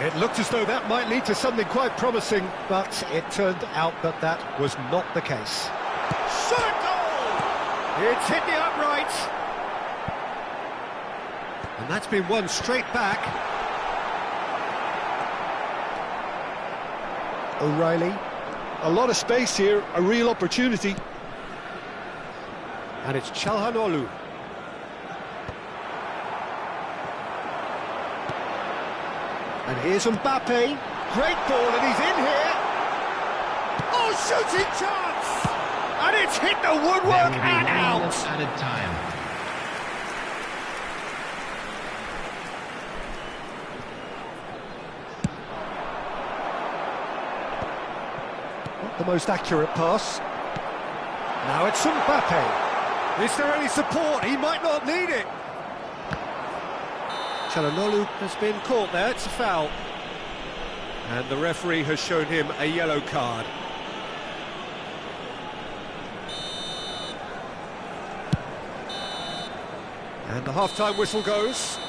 It looked as though that might lead to something quite promising, but it turned out that that was not the case. Shot goal! It's hit the uprights. And that's been won straight back. O'Reilly. A lot of space here, a real opportunity. And it's Çalhanoğlu. And here's Mbappe. Great ball, and he's in here. Oh, shooting chance! And it's hit the woodwork and out. Added time. Not the most accurate pass. Now it's Mbappe. Is there any support? He might not need it. Çalhanoğlu has been caught there, it's a foul. And the referee has shown him a yellow card. And the half-time whistle goes.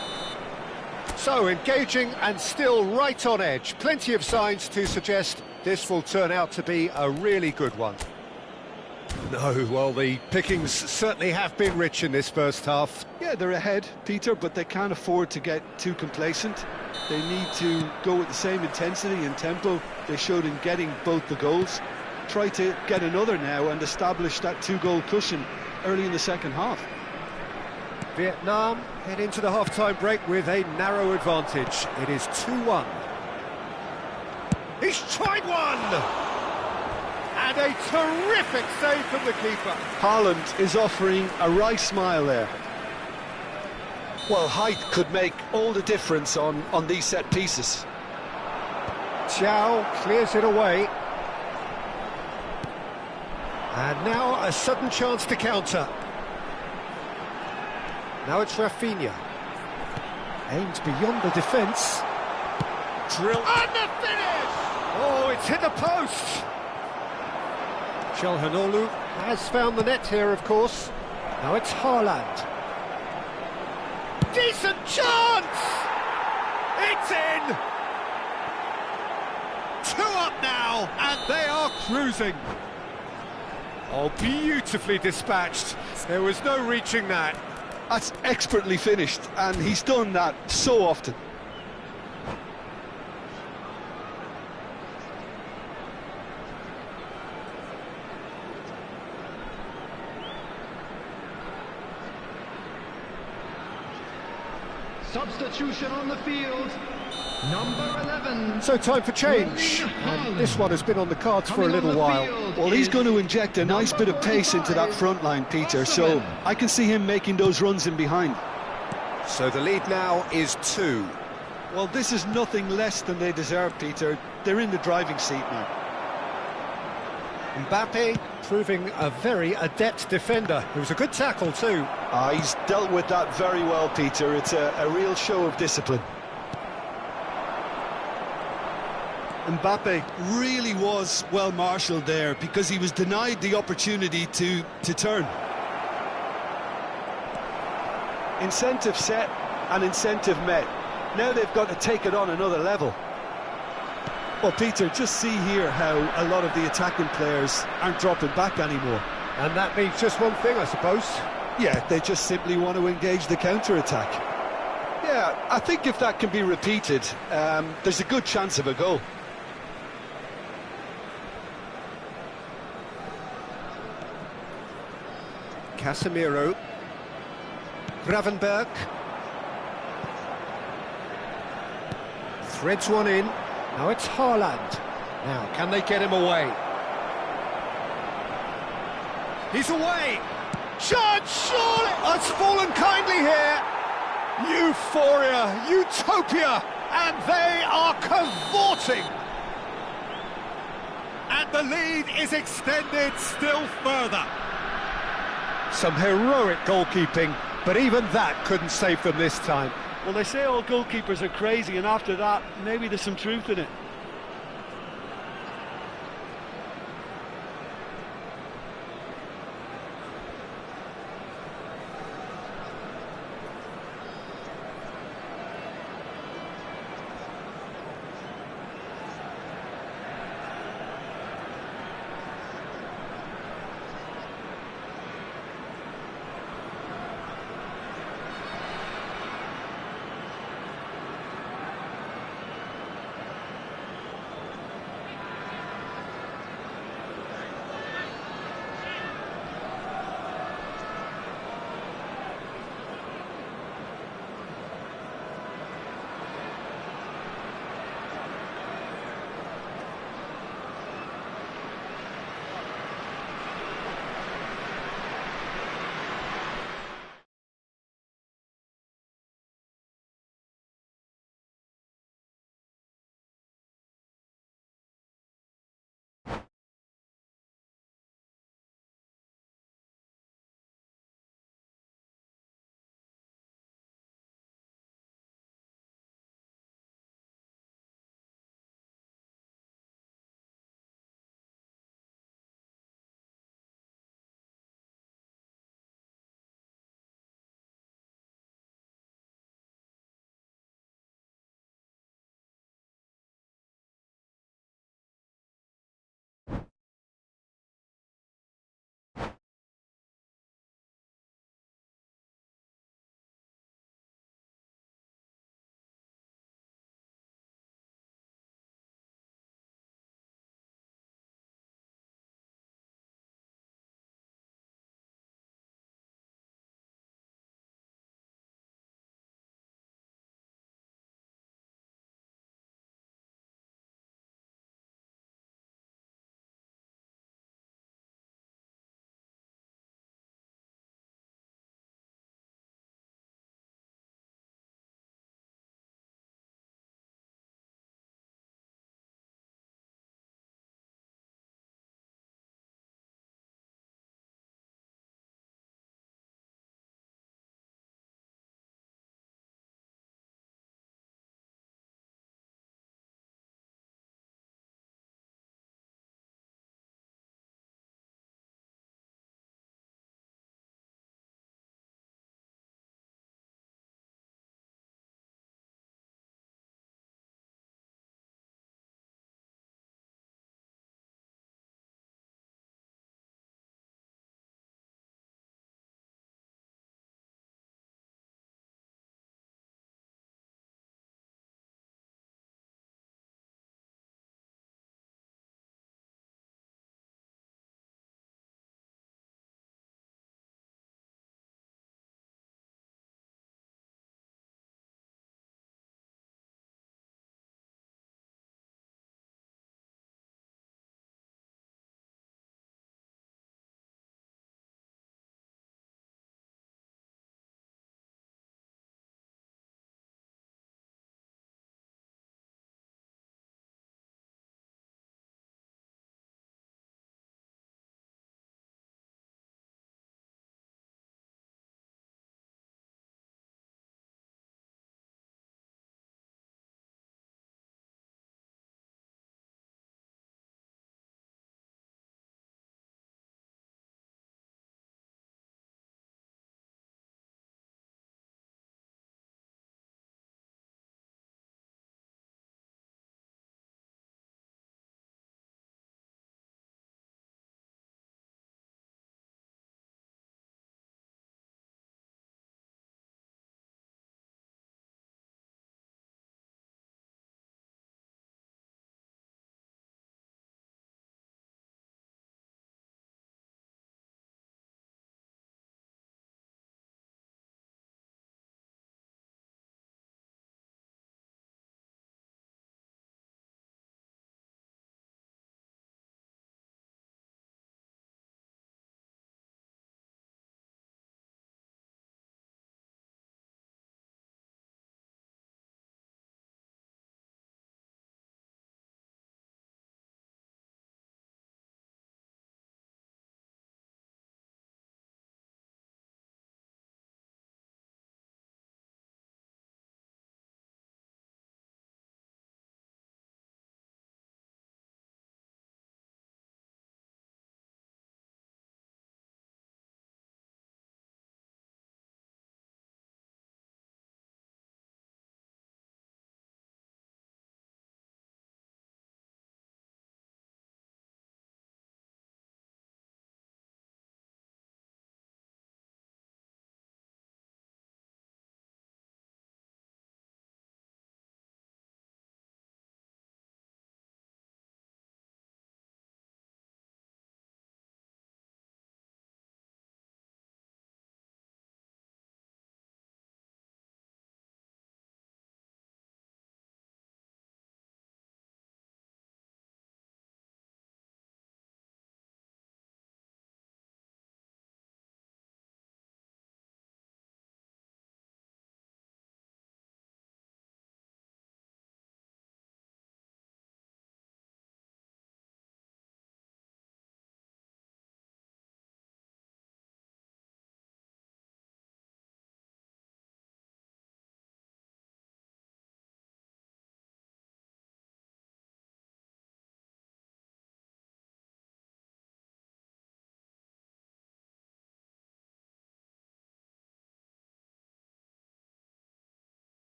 So, engaging and still right on edge. Plenty of signs to suggest this will turn out to be a really good one. No, well, the pickings certainly have been rich in this first half. Yeah, they're ahead, Peter, but they can't afford to get too complacent. They need to go with the same intensity and tempo they showed in getting both the goals. Try to get another now and establish that two-goal cushion early in the second half. Vietnam head into the half-time break with a narrow advantage. It is 2-1. He's tried one! And a terrific save from the keeper. Haaland is offering a wry smile there. Well, height could make all the difference on these set pieces. Thiaw clears it away. And now a sudden chance to counter. Now it's Rafinha. Aimed beyond the defence. Drill. And the finish! Oh, it's hit the post! Çalhanoğlu has found the net here, of course. Now it's Haaland. Decent chance! It's in! 2 up now, and they are cruising. Oh, beautifully dispatched. There was no reaching that. That's expertly finished, and he's done that so often. Substitution on the field. Number 11. So time for change. And this one has been on the cards for a little while. Well, he's going to inject a nice bit of pace into that front line, Peter, so I can see him making those runs in behind. So the lead now is 2. Well, this is nothing less than they deserve, Peter. They're in the driving seat now. Mbappe proving a very adept defender. It was a good tackle too. He's dealt with that very well, Peter. It's a real show of discipline. Mbappe really was well marshalled there because he was denied the opportunity to turn. Incentive set and incentive met. Now they've got to take it on another level. Well, Peter, just see here how a lot of the attacking players aren't dropping back anymore. And that means just one thing, I suppose. Yeah, they just simply want to engage the counter-attack. Yeah, I think if that can be repeated, there's a good chance of a goal. Casemiro. Gravenberg. Threads one in. Now it's Haaland. Now, can they get him away? He's away. Chance, surely! It's fallen kindly here. Euphoria, utopia, and they are cavorting. And the lead is extended still further. Some heroic goalkeeping, but even that couldn't save them this time. Well, they say all goalkeepers are crazy, and after that, maybe there's some truth in it.